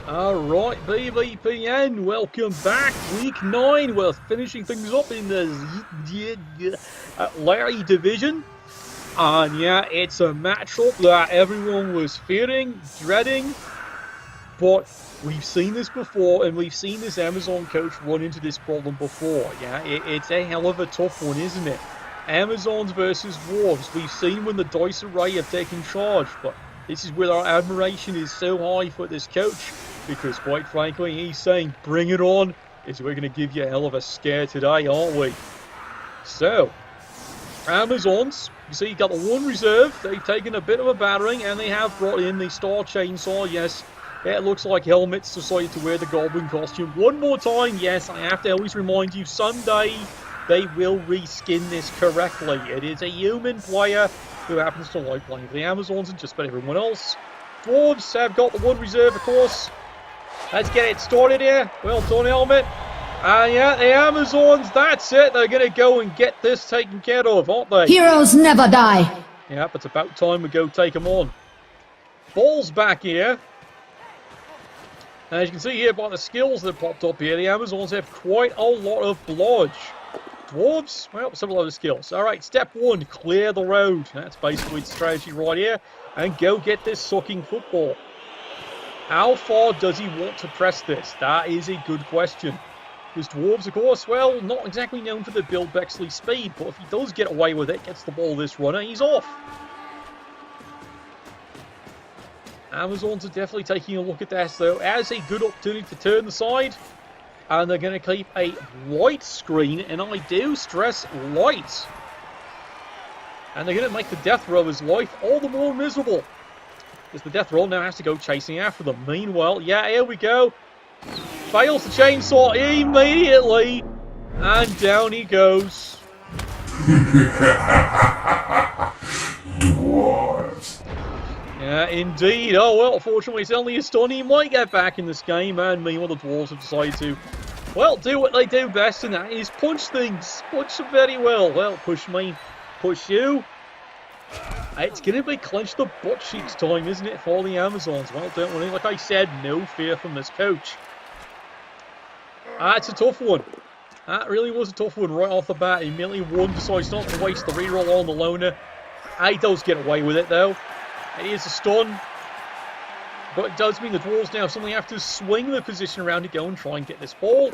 Alright, BBPN, welcome back. Week 9, we're finishing things up in the Larry division. And yeah, it's a matchup that everyone was fearing, dreading. But we've seen this before, and we've seen this Amazon coach run into this problem before. Yeah, it's a hell of a tough one, isn't it? Amazons versus Dwarves. We've seen when the Dice Array have taken charge, but this is where our admiration is so high for this coach. Because quite frankly, he's saying, bring it on, is we're going to give you a hell of a scare today, aren't we? So, Amazons, you see, you got the one reserve. They've taken a bit of a battering, and they have brought in the Star Chainsaw. Yes, it looks like Helmet's decided to wear the Goblin costume one more time. Yes, I have to always remind you, someday they will reskin this correctly. It is a human player who happens to like playing for the Amazons and just about everyone else. Dwarves have got the one reserve, of course. Let's get it started here. Well done, Helmet. And yeah, the Amazons, that's it. They're going to go and get this taken care of, aren't they? Heroes never die. Yep, it's about time we go take them on. Ball's back here. As you can see here by the skills that popped up here, the Amazons have quite a lot of blodge. Dwarves, well, similar skills. Alright, step 1, clear the road. That's basically the strategy right here. And go get this sucking football. How far does he want to press this? That is a good question. Because Dwarves, of course, well, not exactly known for the Bill Bexley speed, but if he does get away with it, gets the ball this runner, he's off. Amazons are definitely taking a look at this, though, as a good opportunity to turn the side. And they're going to keep a light screen, and I do stress light. And they're going to make the death rower's life all the more miserable. Because the death roll now has to go chasing after them. Meanwhile, yeah, here we go. Fails the chainsaw immediately. And down he goes. Dwarves. Yeah, indeed. Oh, well, fortunately, it's only a stun. He might get back in this game. And meanwhile, the Dwarves have decided to, well, do what they do best, and that is punch things. Punch them very well. Well, push me, push you. It's going to be clench the butt cheeks time, isn't it, for the Amazons? Well, don't worry. Like I said, no fear from this coach. It's a tough one. That really was a tough one right off the bat. Immediately one decides not to waste the reroll on the loner. He does get away with it, though. It is a stun. But it does mean the Dwarves now suddenly have to swing the position around to go and try and get this ball.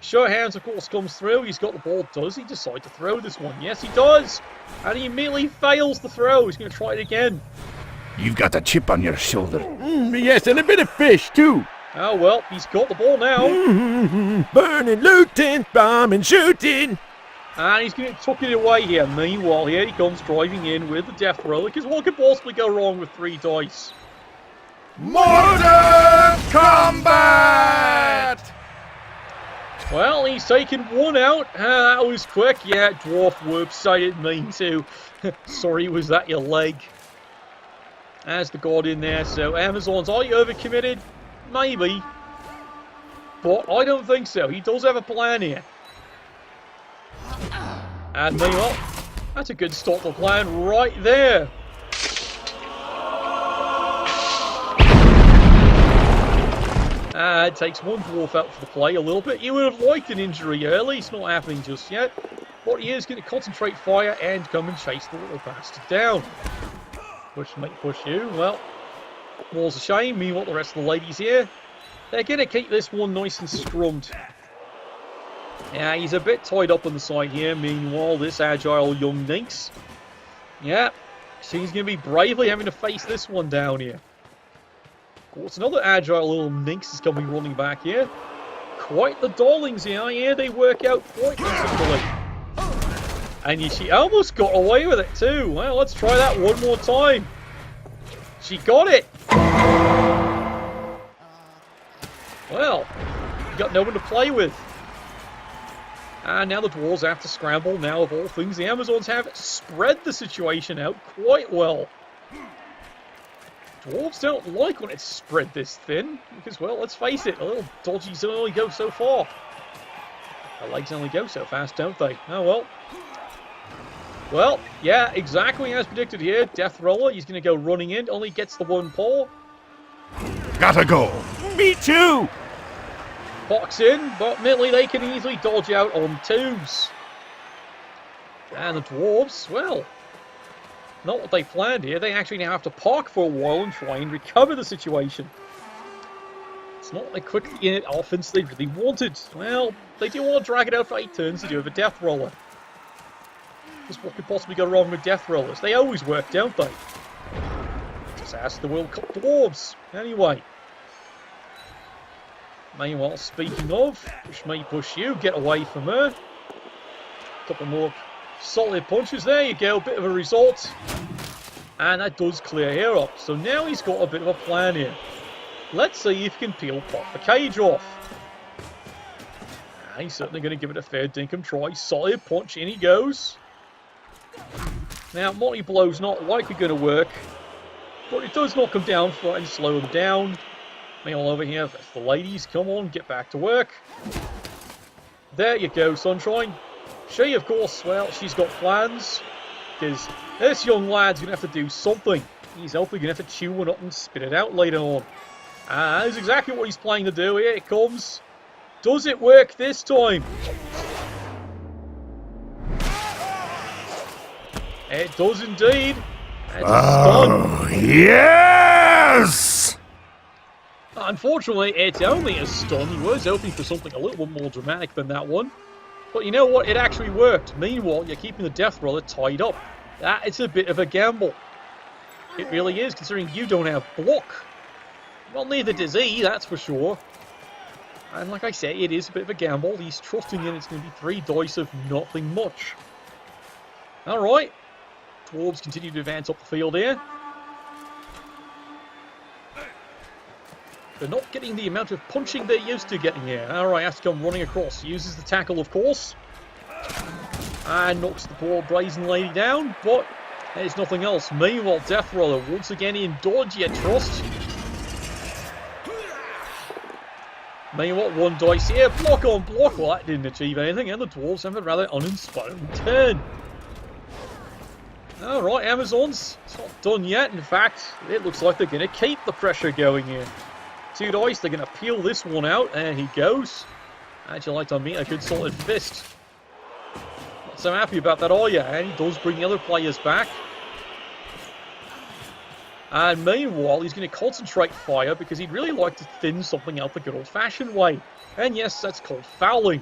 Sure Hands, of course, comes through. He's got the ball. Does he decide to throw this one? Yes, he does. And he immediately fails the throw. He's going to try it again. You've got a chip on your shoulder. Yes, and a bit of fish, too. Oh, well, he's got the ball now. Burning, looting, bombing, shooting. And he's going to tuck it away here. Meanwhile, here he comes driving in with the death roller. Because what could possibly go wrong with 3 dice? Modern combat! Well, he's taken one out. That was quick. Yeah, Dwarf whoops. I didn't mean to. Sorry, was that your leg? As the god in there. So, Amazons, are you overcommitted? Maybe. But I don't think so. He does have a plan here. And meanwhile, that's a good start to the plan right there. It takes one Dwarf out for the play a little bit. He would have liked an injury early. It's not happening just yet. But he is going to concentrate fire and come and chase the little bastard down. Push, mate, push you. Well, more's a shame. Meanwhile, the rest of the ladies here, they're going to keep this one nice and strummed. Yeah, he's a bit tied up on the side here. Meanwhile, this agile young Nynx, yeah, she's going to be bravely having to face this one down here. Of course, another agile little Nynx is coming running back here. Quite the darlings here. Yeah, they work out quite decently. And she almost got away with it too. Well, let's try that one more time. She got it. Well, you got no one to play with. And now the Dwarves have to scramble. Now, of all things, the Amazons have spread the situation out quite well. Dwarves don't like when it's spread this thin, because, well, let's face it, a little dodgies only go so far. The legs only go so fast, don't they? Oh, well. Well, yeah, exactly as predicted here. Death Roller, he's going to go running in, only gets the one paw. Gotta go. Me too! Box in, but admittedly they can easily dodge out on twos. And the dwarves, well, not what they planned here. They actually now have to park for a while and try and recover the situation. It's not the quick offense they really wanted. Well, they do want to drag it out for 8 turns to do with a death roller. Just what could possibly go wrong with death rollers? They always work, don't they? Just ask the World Cup dwarves. Anyway. Meanwhile, speaking of, push me, push you, get away from her. Couple more solid punches. There you go, bit of a result. And that does clear here up. So now he's got a bit of a plan here. Let's see if he can peel pop the cage off. And he's certainly going to give it a fair dinkum try. Solid punch, in he goes. Now, multi-blow's not likely going to work. But it does knock him down and slow him down. Meanwhile over here, that's the ladies. Come on, get back to work. There you go, Sunshine. She, of course, well, she's got plans. Because this young lad's going to have to do something. He's hopefully going to have to chew one up and spit it out later on. And that's exactly what he's planning to do. Here it comes. Does it work this time? It does indeed. And Oh, yes! Unfortunately, it's only a stun. He was hoping for something a little bit more dramatic than that one. But you know what? It actually worked. Meanwhile, you're keeping the death roller tied up. That is a bit of a gamble. It really is, considering you don't have block. Well, neither does he, that's for sure. And like I say, it is a bit of a gamble. He's trusting in it's going to be 3 dice of nothing much. Alright. Dwarves continue to advance up the field here. They're not getting the amount of punching they're used to getting here. Alright, has to come running across. Uses the tackle, of course. And knocks the poor brazen lady down, but there's nothing else. Meanwhile, Death Roller once again in dodge, you trust. Meanwhile, 1 dice here. Block on block. Well, that didn't achieve anything, and the dwarves have a rather uninspiring turn. Alright, Amazons. It's not done yet. In fact, it looks like they're going to keep the pressure going here. 2 dice, they're going to peel this one out. There he goes. How'd you like to meet a good solid fist? Not so happy about that, are you? And he does bring the other players back. And meanwhile, he's going to concentrate fire because he'd really like to thin something out the good old-fashioned way. And yes, that's called fouling.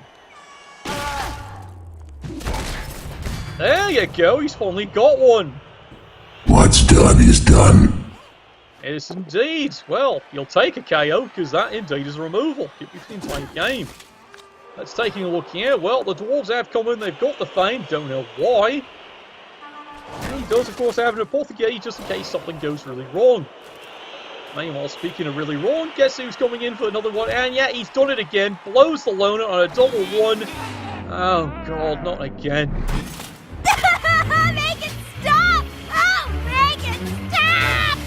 There you go, he's finally got one. What's done is done. Yes, indeed. Well, you'll take a KO because that indeed is a removal. Keep you for the entire game. Let's taking a look here. Well, the dwarves have come in, they've got the fame, don't know why. And he does, of course, have an apothecary just in case something goes really wrong. Meanwhile, speaking of really wrong, guess who's coming in for another one? And yeah, he's done it again. Blows the loner on a double 1. Oh, God, not again. Make it stop! Oh, make it stop!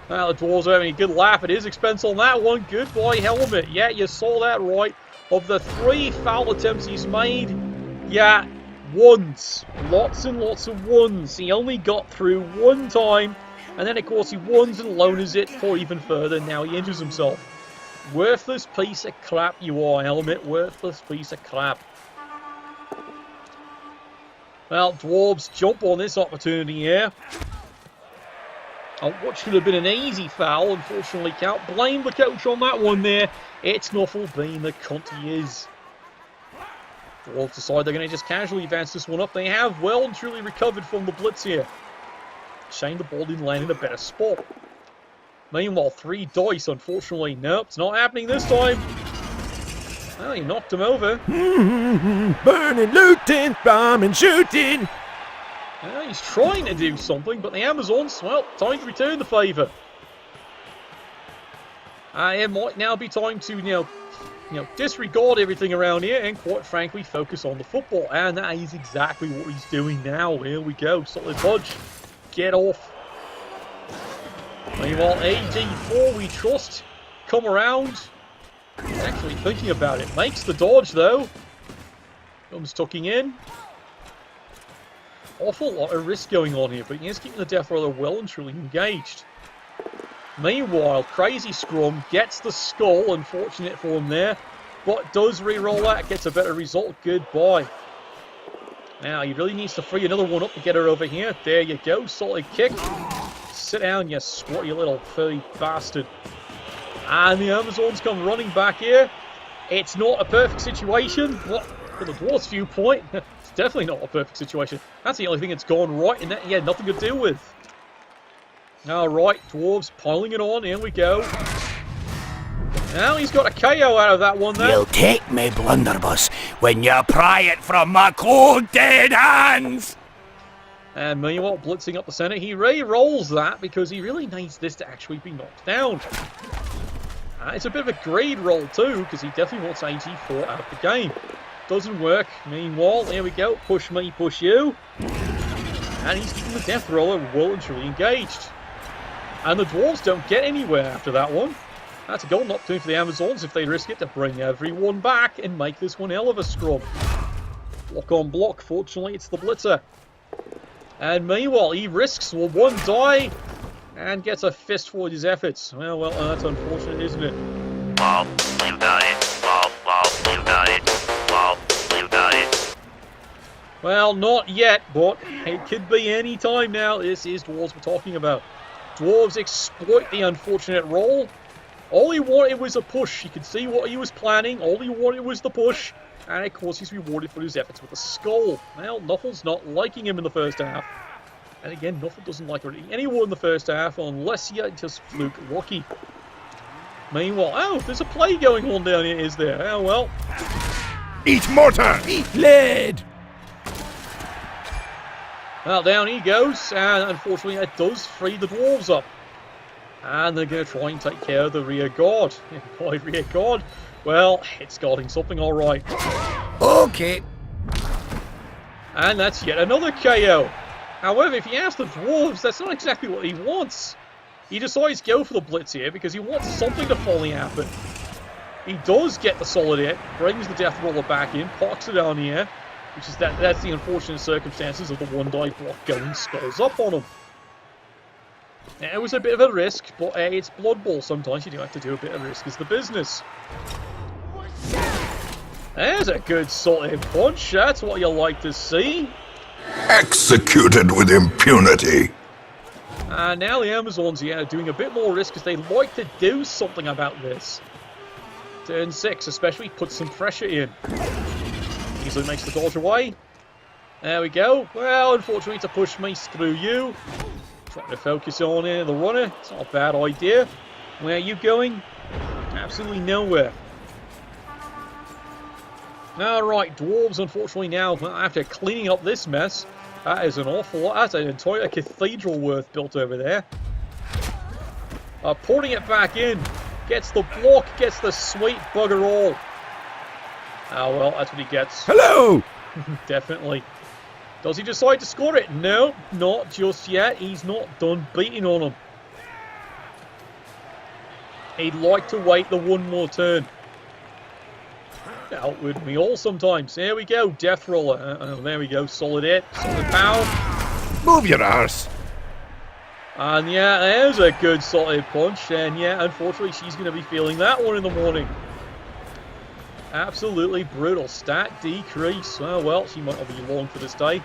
Well, the dwarves are having a good laugh at his expense on that one. Goodbye, helmet. Yeah, you saw that right. Of the 3 foul attempts he's made, yeah, 1s. Lots and lots of 1s. He only got through 1 time. And then, of course, he 1s and loners it for even further. Now he injures himself. Worthless piece of crap you are, helmet. Worthless piece of crap. Well, dwarves jump on this opportunity here. Oh, what should have been an easy foul, unfortunately, can't blame the coach on that one there. It's Nuffle being the cunt he is. Dwarves decide they're going to just casually advance this one up. They have well and truly recovered from the blitz here. Shame the ball didn't land in a better spot. Meanwhile, 3 dice, unfortunately. Nope, it's not happening this time. Well, he knocked him over. Burning, looting, bombing, shooting. Well, he's trying to do something, but the Amazons, well, time to return the favour. It might now be time to, you know, disregard everything around here and, quite frankly, focus on the football. And that is exactly what he's doing now. Here we go. Solid budge. Get off. Meanwhile, AD4, we trust. Come around. He's actually thinking about it. Makes the dodge, though. Comes tucking in. Awful lot of risk going on here, but he is keeping the Death Roller well and truly engaged. Meanwhile, Crazy Scrum gets the skull, unfortunate for him there, but does re-roll that, gets a better result. Goodbye. Now, he really needs to free another one up to get her over here. There you go, solid kick. Sit down, you swatty little furry bastard. And the Amazons come running back here. It's not a perfect situation. What? From the Dwarf's viewpoint, it's definitely not a perfect situation. That's the only thing that's gone right, and that he had nothing to do with. Alright, Dwarves piling it on. Here we go. Now he's got a KO out of that one there. You'll take me, blunderbuss, when you pry it from my cold dead hands! And meanwhile, blitzing up the center, he re-rolls that because he really needs this to actually be knocked down. It's a bit of a greed roll too, because he definitely wants AG4 out of the game. Doesn't work. Meanwhile, there we go. Push me, push you. And he's keeping the Death Roller well and truly engaged. And the Dwarves don't get anywhere after that one. That's a golden opportunity for the Amazons if they risk it to bring everyone back and make this one hell of a scrum. Block on block. Fortunately, it's the Blitzer. And meanwhile, he risks one die and gets a fist for his efforts. Well, that's unfortunate, isn't it? Well, you got it. Well, you got it. Well, you got it. Well, not yet, but it could be any time now. This is Dwarves we're talking about. Dwarves exploit the unfortunate roll. All he wanted was a push. You could see what he was planning. All he wanted was the push. And of course he's rewarded for his efforts with a skull. Well, Nuffle's not liking him in the first half. And again, Nuffle doesn't like really anyone in the first half unless you're just fluke lucky. Meanwhile, oh, there's a play going on down here, is there? Oh, well. Eat mortar! Eat lead! Well, down he goes, and unfortunately that does free the Dwarves up. And they're going to try and take care of the rear guard. By rear guard, well, it's guarding something alright. Okay. And that's yet another KO. However, if you ask the Dwarves, that's not exactly what he wants. He decides to go for the Blitz here because he wants something to finally happen. He does get the solid hit, brings the Death Roller back in, parks it down here, which is that's the unfortunate circumstances of the one die block going skulls up on him. It was a bit of a risk, but it's Blood Bowl. Sometimes you do have to do a bit of risk as the business. There's a good solid punch. That's what you like to see. Executed with impunity. And now the Amazons here are doing a bit more risk because they like to do something about this. Turn 6 especially puts some pressure in. Easily makes the dodge away. There we go. Well, unfortunately to push me, screw you. Trying to focus on the runner. It's not a bad idea. Where are you going? Absolutely nowhere. Alright, Dwarves unfortunately now, after cleaning up this mess, that is an awful lot. That's an entire cathedral worth built over there. Porting it back in. Gets the block, gets the sweet bugger all. Oh well, that's what he gets. Hello! Definitely. Does he decide to score it? No, not just yet. He's not done beating on him. He'd like to wait the one more turn. Out with me all sometimes. There we go, Death Roller. There we go, solid hit, solid power. Move your arse! And yeah, there's a good solid punch. And yeah, unfortunately, she's going to be feeling that one in the morning. Absolutely brutal. Stat decrease. Oh well, she might not be long for this day.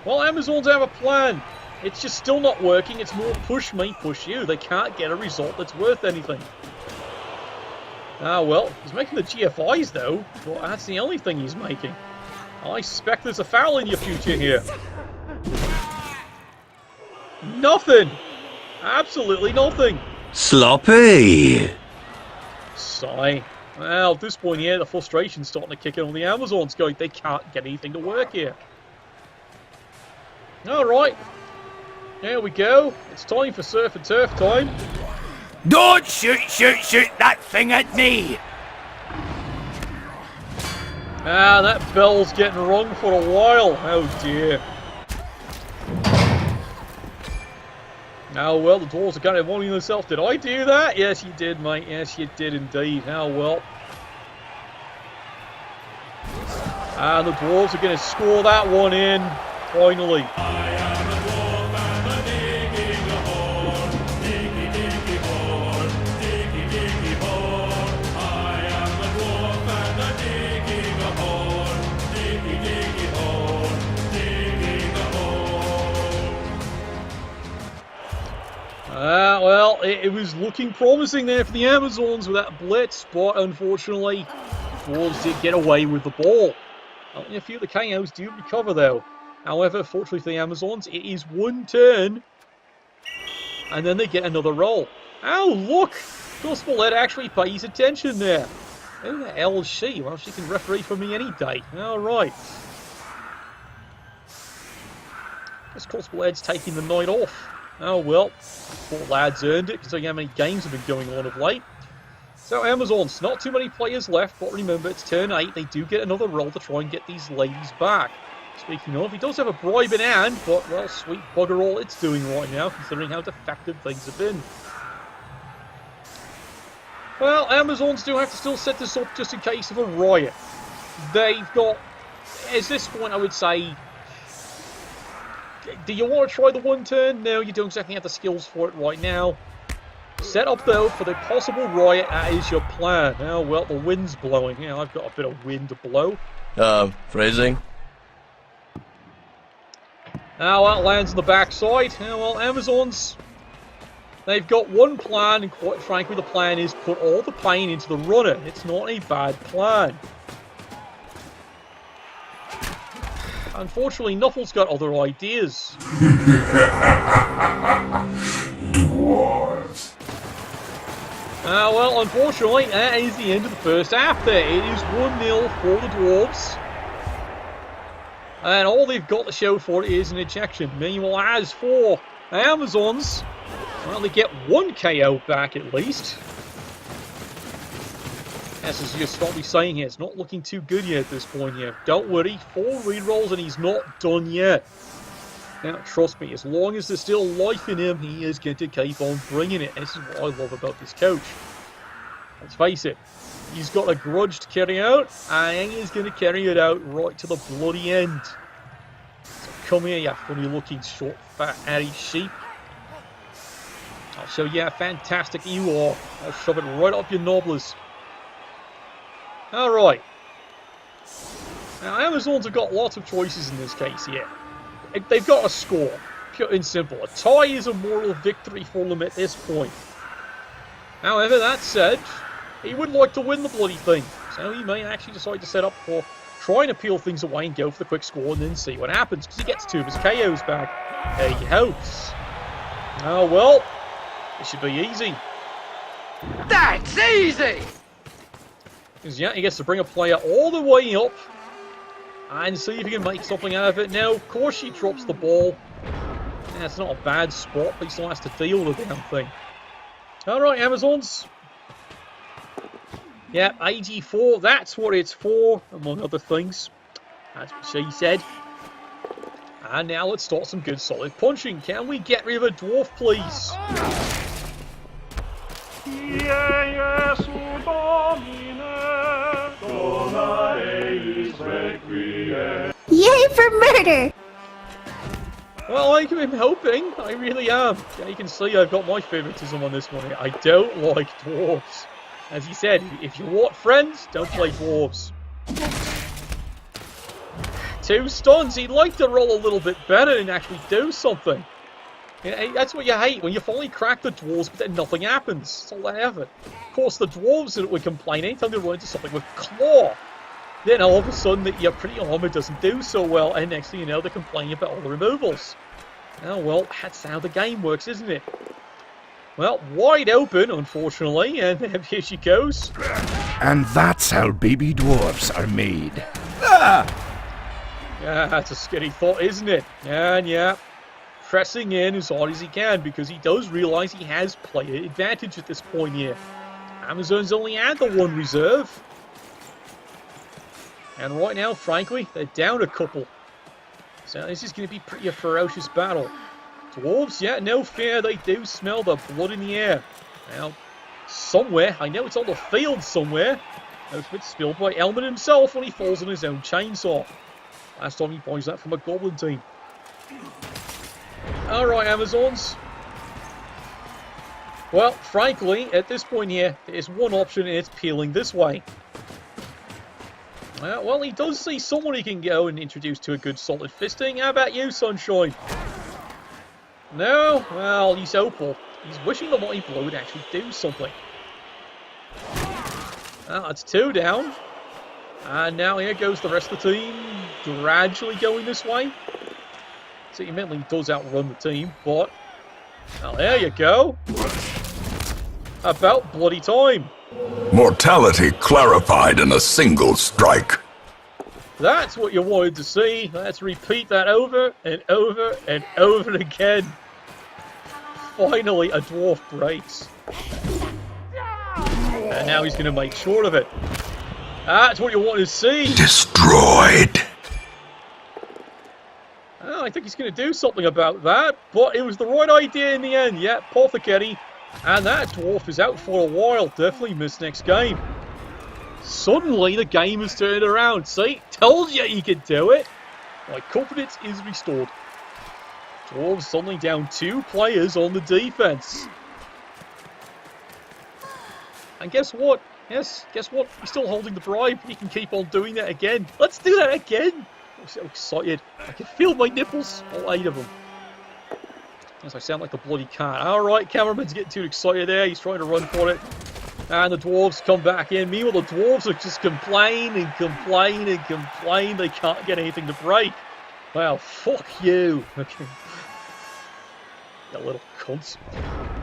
Well, Amazons have a plan. It's just still not working. It's more push me, push you. They can't get a result that's worth anything. Ah, well, he's making the GFIs though, but that's the only thing he's making. I suspect there's a foul in your future here. Nothing! Absolutely nothing! Sloppy. Sigh. Well, at this point here, the frustration's starting to kick in on the Amazons, going, they can't get anything to work here. Alright. There we go. It's time for Surf and Turf time. Don't shoot that thing at me! Ah, that bell's getting rung for a while. Oh dear. Oh well, the Dwarves are kind of wanting themselves. Did I do that? Yes, you did, mate. Yes, you did indeed. Oh well. And the Dwarves are going to score that one in, finally. it was looking promising there for the Amazons with that blitz, but unfortunately, the Dwarves did get away with the ball. Only a few of the KOs do recover though. However, fortunately for the Amazons, it is one turn, and then they get another roll. Oh, look! Nuffle actually pays attention there. Who the hell is she? Well, she can referee for me any day. Alright. Guess Crossbowhead's taking the night off. Oh well, poor lad's earned it, considering how many games have been going on of late. So Amazons, not too many players left, but remember it's turn 8, they do get another roll to try and get these ladies back. Speaking of, he does have a bribe in hand, but well, sweet bugger all it's doing right now, considering how defective things have been. Well, Amazons do have to still set this up just in case of a riot. They've got, at this point I would say, do you want to try the one turn? No, you don't exactly have the skills for it right now. Set up though for the possible riot, that is your plan. Oh well, the wind's blowing. Yeah, I've got a bit of wind to blow. Phrasing? Oh, well, it lands on the backside. Oh well, Amazons, they've got one plan, and quite frankly the plan is put all the pain into the runner. It's not a bad plan. Unfortunately, Nuffle's got other ideas. Dwarves. Well, unfortunately, that is the end of the first half there. It is 1-0 for the Dwarves. And all they've got to show for it is an ejection. Meanwhile, as for the Amazons, well, they get one KO back at least. As is just what we're saying here, it's not looking too good yet at this point here. Don't worry, 4 rerolls and he's not done yet. Now, trust me, as long as there's still life in him, he is going to keep on bringing it. And this is what I love about this coach. Let's face it, he's got a grudge to carry out, and he's going to carry it out right to the bloody end. So come here, you funny-looking, short, fat, hairy sheep. I'll show you how fantastic you are. I'll shove it right up your nobblers. Alright. Now, Amazons have got lots of choices in this case here. They've got a score, pure and simple. A tie is a moral victory for them at this point. However, that said, he would like to win the bloody thing. So he may actually decide to set up for trying to peel things away and go for the quick score and then see what happens. Because he gets 2 of his KOs back. There he hopes. Oh well, it should be easy. That's easy! Because yeah, he gets to bring a player all the way up and see if he can make something out of it. Now, of course, she drops the ball. That's not a bad spot, but he still has to deal with the damn thing. Alright, Amazons. Yeah, AG4, that's what it's for, among other things. That's what she said. And now let's start some good solid punching. Can we get rid of a dwarf, please? Yay for murder! Well, I'm hoping. I really am. Yeah, you can see I've got my favoritism on this one here. I don't like dwarves. As he said, if you want friends, don't play dwarves. 2 stuns. He'd like to roll a little bit better and actually do something. Yeah, that's what you hate, when you finally crack the dwarves, but then nothing happens. That's all they have it. Of course, the dwarves that would complain anytime they run into something with claw. Then all of a sudden, your pretty armor doesn't do so well, and next thing you know, they're complaining about all the removals. Oh well, that's how the game works, isn't it? Well, wide open, unfortunately, and here she goes. And that's how baby dwarfs are made. Yeah, that's a scary thought, isn't it? And yeah, pressing in as hard as he can, because he does realise he has player advantage at this point here. Amazon's only had the 1 reserve. And right now, frankly, they're down a couple. So this is going to be pretty a ferocious battle. Dwarves, yeah, no fear, they do smell the blood in the air. Now, somewhere, I know it's on the field somewhere, most of it's spilled by Elman himself when he falls on his own chainsaw. Last time he buys that from a goblin team. Alright, Amazons. Well, frankly, at this point here, there's one option and it's peeling this way. Well, he does see someone he can go and introduce to a good solid fisting. How about you, Sunshine? No? Well, he's hopeful. He's wishing the Mighty Blow would actually do something. That's 2 down. And now here goes the rest of the team, gradually going this way. So he mentally does outrun the team, but... Well, there you go. About bloody time. Mortality clarified in a single strike. That's what you wanted to see. Let's repeat that over and over and over again. Finally, a dwarf breaks. And now he's going to make short of it. That's what you wanted to see. Destroyed. Oh, I think he's going to do something about that, but it was the right idea in the end. Yeah, Apothecary. And that dwarf is out for a while. Definitely missed next game. Suddenly, the game has turned around. See? Told you he could do it. My confidence is restored. Dwarves suddenly down 2 players on the defense. And guess what? Yes, guess what? He's still holding the bribe. He can keep on doing that again. Let's do that again. I'm so excited. I can feel my nipples. All 8 of them. Yes, I sound like the bloody cat. Alright, cameraman's getting too excited there. He's trying to run for it. And the dwarves come back in. Meanwhile, the dwarves are just complain and complain and complain. They can't get anything to break. Well, fuck you. Okay. You little cunts.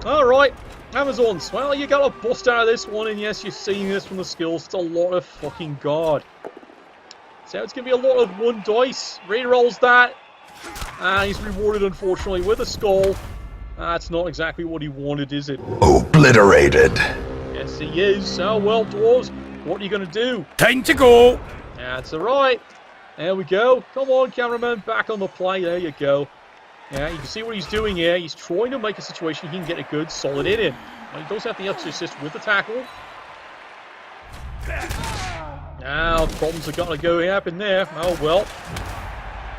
Alright, Amazons. Well, you got a bust out of this one. And yes, you've seen this from the skills. It's a lot of fucking guard. So it's going to be a lot of 1 dice. Rerolls that. And he's rewarded, unfortunately, with a skull. That's not exactly what he wanted, is it? Obliterated. Yes, he is. Oh, well, dwarves, what are you going to do? Time to go. That's alright. There we go. Come on, cameraman, back on the play. There you go. Yeah, you can see what he's doing here. He's trying to make a situation he can get a good, solid hit in. Well, he does have the extra assist with the tackle. Now, problems are going to go happen there. Oh, well.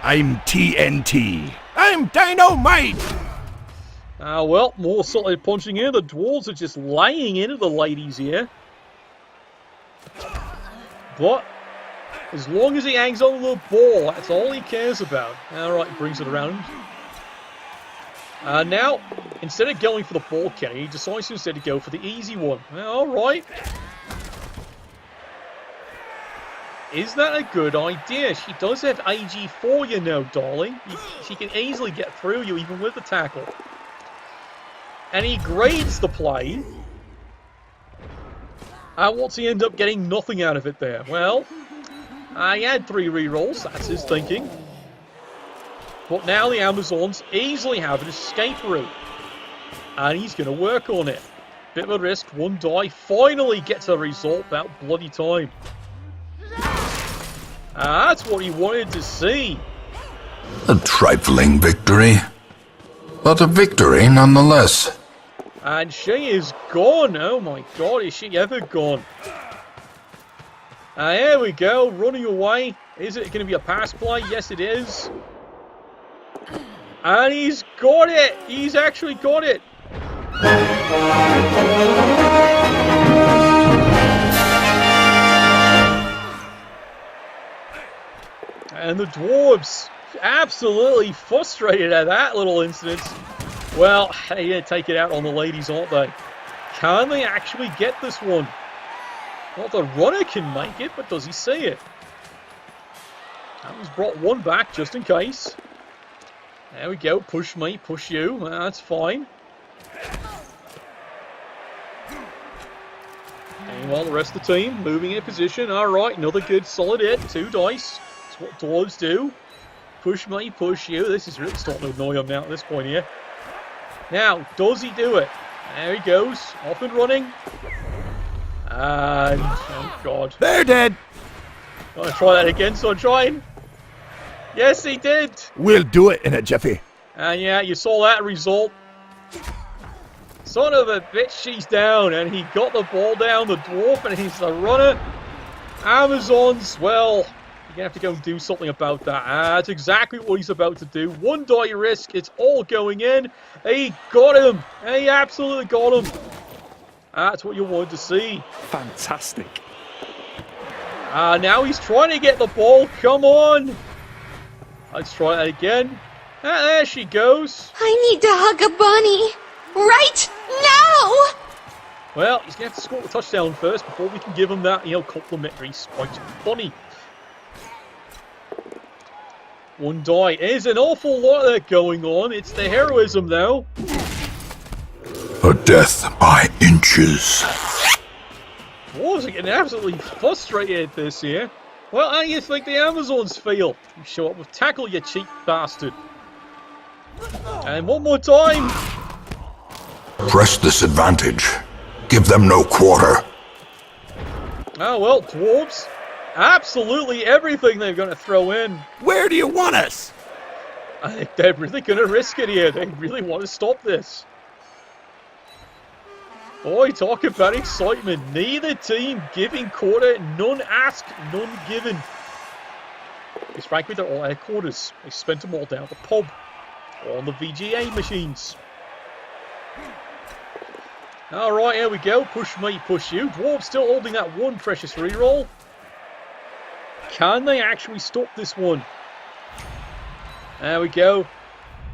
I'm TNT. I'm Dynamite. Well, more solid punching here. The dwarves are just laying into the ladies here. But, as long as he hangs on to the ball, that's all he cares about. Alright, brings it around. Now, instead of going for the ball carry, he decides to instead go for the easy one. Alright. Is that a good idea? She does have AG4, you know, darling. She can easily get through you, even with the tackle. And he grades the play. And what's he end up getting? Nothing out of it there. Well, he had 3 rerolls. That's his thinking. But now the Amazons easily have an escape route. And he's going to work on it. Bit of a risk. 1 die. Finally gets a result. About bloody time. That's what he wanted to see. A trifling victory, but a victory nonetheless. And she is gone. Oh my god, is she ever gone? Here we go, running away. Is it going to be a pass play? Yes, it is. And he's got it. He's actually got it. And the dwarves absolutely frustrated at that little incident. Well, they're going to take it out on the ladies, aren't they? Can they actually get this one? Well, the runner can make it, but does he see it? And he's brought 1 back just in case. There we go. Push me, push you. That's fine. Meanwhile, the rest of the team moving in position. Alright, another good solid hit. 2 dice. That's what dwarves do. Push me, push you. This is really starting to annoy him now at this point here. Now, does he do it? There he goes. Off and running. And, oh god. They're dead. Gonna try that again, so I'm trying. Yes, he did. We'll do it in a jiffy. And yeah, you saw that result. Son of a bitch, she's down. And he got the ball down, the dwarf, and he's the runner. Amazons, well, you're going to have to go and do something about that. That's exactly what he's about to do. 1 die risk, it's all going in. He got him. He absolutely got him. That's what you wanted to see. Fantastic. Now he's trying to get the ball. Come on. Let's try that again. There she goes. I need to hug a bunny. Right No! Well, he's going to have to score the touchdown first before we can give him that, complimentary spike bunny. One die. There's an awful lot of that going on. It's the heroism, though. A death by inches. Dwarves are getting absolutely frustrated at this here. Well, how do you think the Amazons feel? You show up with tackle, you cheap bastard. And one more time. Press this advantage. Give them no quarter. Oh, well, dwarves. Absolutely everything they're going to throw in. Where do you want us? I think they're really going to risk it here. They really want to stop this. Boy, talk about excitement. Neither team giving quarter. None asked, none given. Because frankly, they're all out of quarters. They spent them all down at the pub. Or on the VGA machines. Alright, here we go. Push me, push you. Dwarves still holding that one precious reroll. Can they actually stop this one? There we go.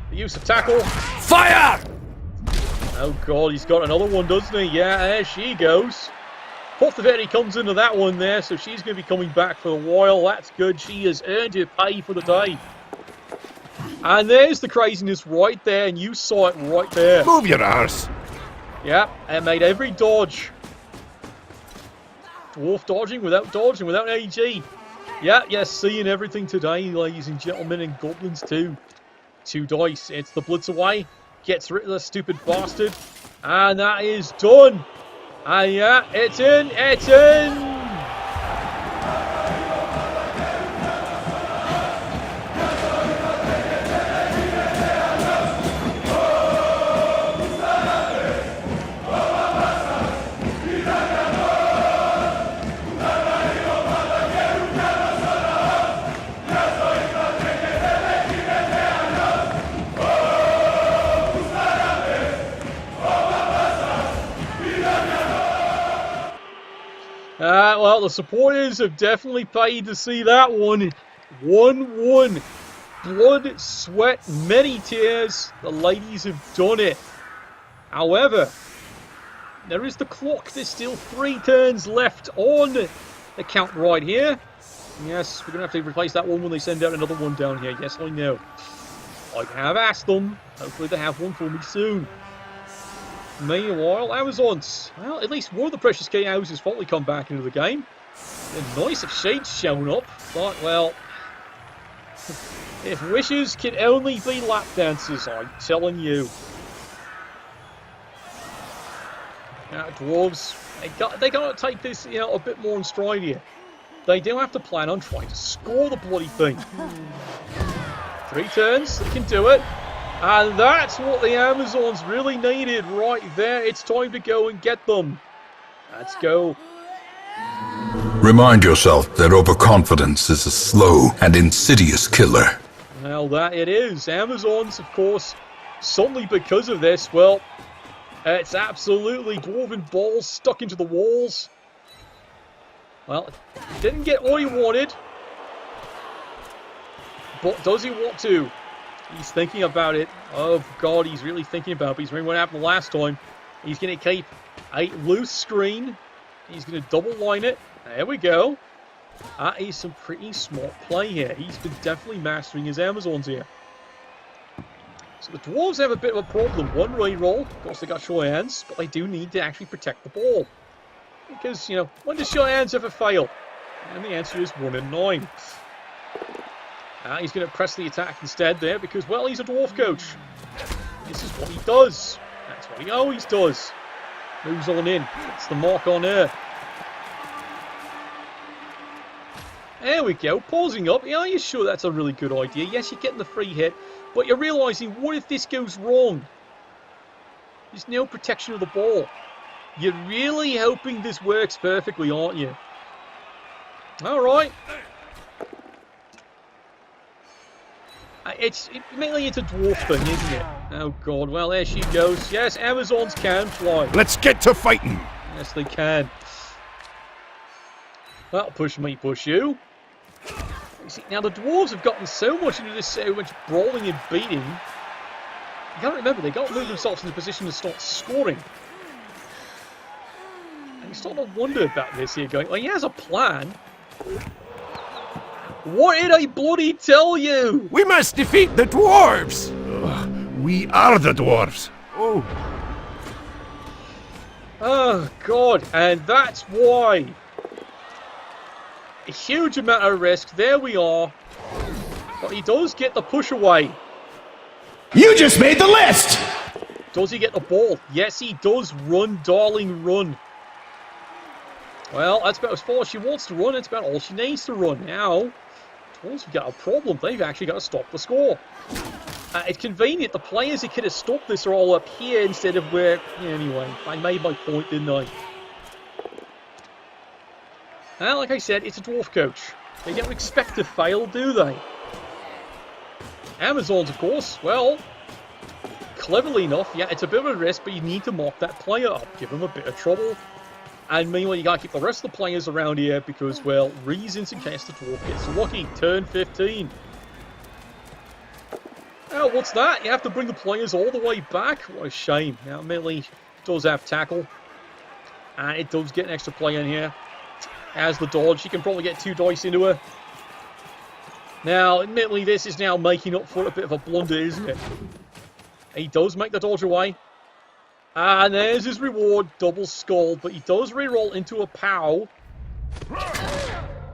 The use of tackle. Fire! Oh god, he's got another one, doesn't he? Yeah, there she goes. Potheveri comes into that one there, so she's going to be coming back for a while. That's good. She has earned her pay for the day. And there's the craziness right there, and you saw it right there. Move your arse. Yeah, and made every dodge. Dwarf dodging without AG. Yeah, seeing everything today, ladies and gentlemen, and goblins too. 2 dice. It's the blitz away. Gets rid of the stupid bastard. And that is done. And yeah, it's in. It's in. Well, the supporters have definitely paid to see that one. 1-1. Blood, sweat, many tears. The ladies have done it. However, there is the clock. There's still 3 turns left on the count right here. Yes, we're going to have to replace that one when they send out another one down here. Yes, I know. I have asked them. Hopefully they have one for me soon. Meanwhile, Amazons. Well, at least one of the precious KOs has finally come back into the game. And nice if Shade's shown up. But, well, if wishes can only be lap dances, I'm telling you. Dwarves, they got to take this, a bit more in stride here. They do have to plan on trying to score the bloody thing. 3 turns, they can do it. And that's what the Amazons really needed right there. It's time to go and get them. Let's go. Remind yourself that overconfidence is a slow and insidious killer. Well, that it is. Amazons, of course, suddenly because of this, well, it's absolutely dwarven balls stuck into the walls. Well, didn't get what he wanted. But does he want to? He's thinking about it. Oh, God, he's really thinking about it. He's remembering what happened last time. He's going to keep a loose screen. He's going to double line it. There we go. That is some pretty smart play here. He's been definitely mastering his Amazons here. So the Dwarves have a bit of a problem. 1 reroll. Of course, they got short hands, but they do need to actually protect the ball. Because, when does short hands ever fail? And the answer is 1 in 9. He's going to press the attack instead there because, well, he's a dwarf coach. This is what he does. That's what he always does. Moves on in. Gets the mark on her. There we go. Pausing up. Yeah, are you sure that's a really good idea? Yes, you're getting the free hit, but you're realising, what if this goes wrong? There's no protection of the ball. You're really hoping this works perfectly, aren't you? All right. Mainly it's a dwarf thing, isn't it? Oh, God. Well, there she goes. Yes, Amazons can fly. Let's get to fighting. Yes, they can. Well, push me, push you. You see, now the dwarves have gotten so much into this, so much brawling and beating. You gotta remember, they gotta move themselves in a position to start scoring. And you're starting to wonder about this here, going, well, he has a plan. What did I bloody tell you? We must defeat the dwarves! We are the dwarves. Oh. Oh, God, and that's why. A huge amount of risk, there we are. But he does get the push away. You just made the list! Does he get the ball? Yes, he does. Run, darling, run. Well, that's about as far as she wants to run. It's about all she needs to run. Now, once we got a problem, they've actually got to stop the score. It's convenient. The players who could have stopped this are all up here instead of where... Anyway, I made my point, didn't I? Well, like I said, it's a dwarf coach. They don't expect to fail, do they? Amazons, of course, well, cleverly enough, yeah, it's a bit of a risk, but you need to mark that player up, give him a bit of trouble. And meanwhile, you gotta keep the rest of the players around here because, well, reasons in case the dwarf gets lucky. Turn 15. Oh, what's that? You have to bring the players all the way back? What a shame. Now, admittedly, does have tackle. And it does get an extra player in here. As the dodge, you can probably get 2 dice into her. Now, admittedly, this is now making up for a bit of a blunder, isn't it? He does make the dodge away. And there's his reward, double skull. But he does reroll into a POW.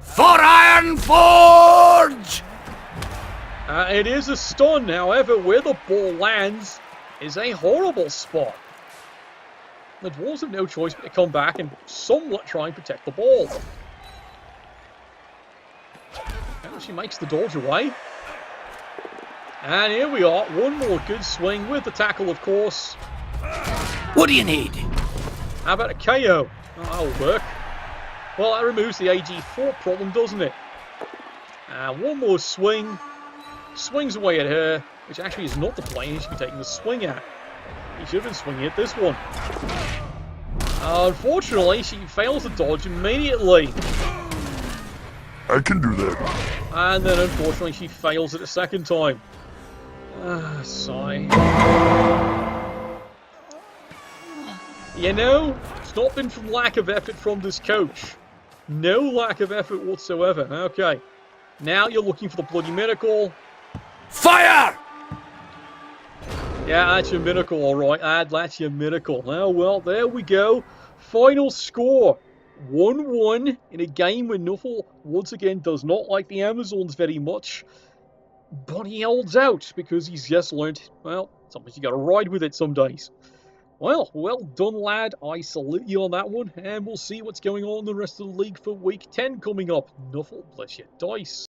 For Iron Forge! It is a stun, however, where the ball lands is a horrible spot. The Dwarves have no choice but to come back and somewhat try and protect the ball. And she makes the dodge away. And here we are, one more good swing with the tackle, of course. What do you need? How about a KO? Oh, that'll work. Well, that removes the AG4 problem, doesn't it? And one more swing. Swings away at her, which actually is not the plane he should be taking the swing at. He should have been swinging at this one. Unfortunately, she fails to dodge immediately. I can do that. And then, unfortunately, she fails it a second time. Sigh. You know, it's not been from lack of effort from this coach. No lack of effort whatsoever. Okay. Now you're looking for the bloody miracle. Fire! Yeah, that's your miracle, alright. That's your miracle. Oh, well, there we go. Final score. 1-1 in a game where Nuffle, once again, does not like the Amazons very much. But he holds out because he's just learned, well, sometimes you gotta ride with it some days. Well done, lad. I salute you on that one. And we'll see what's going on in the rest of the league for week 10 coming up. Nuffle, bless your dice.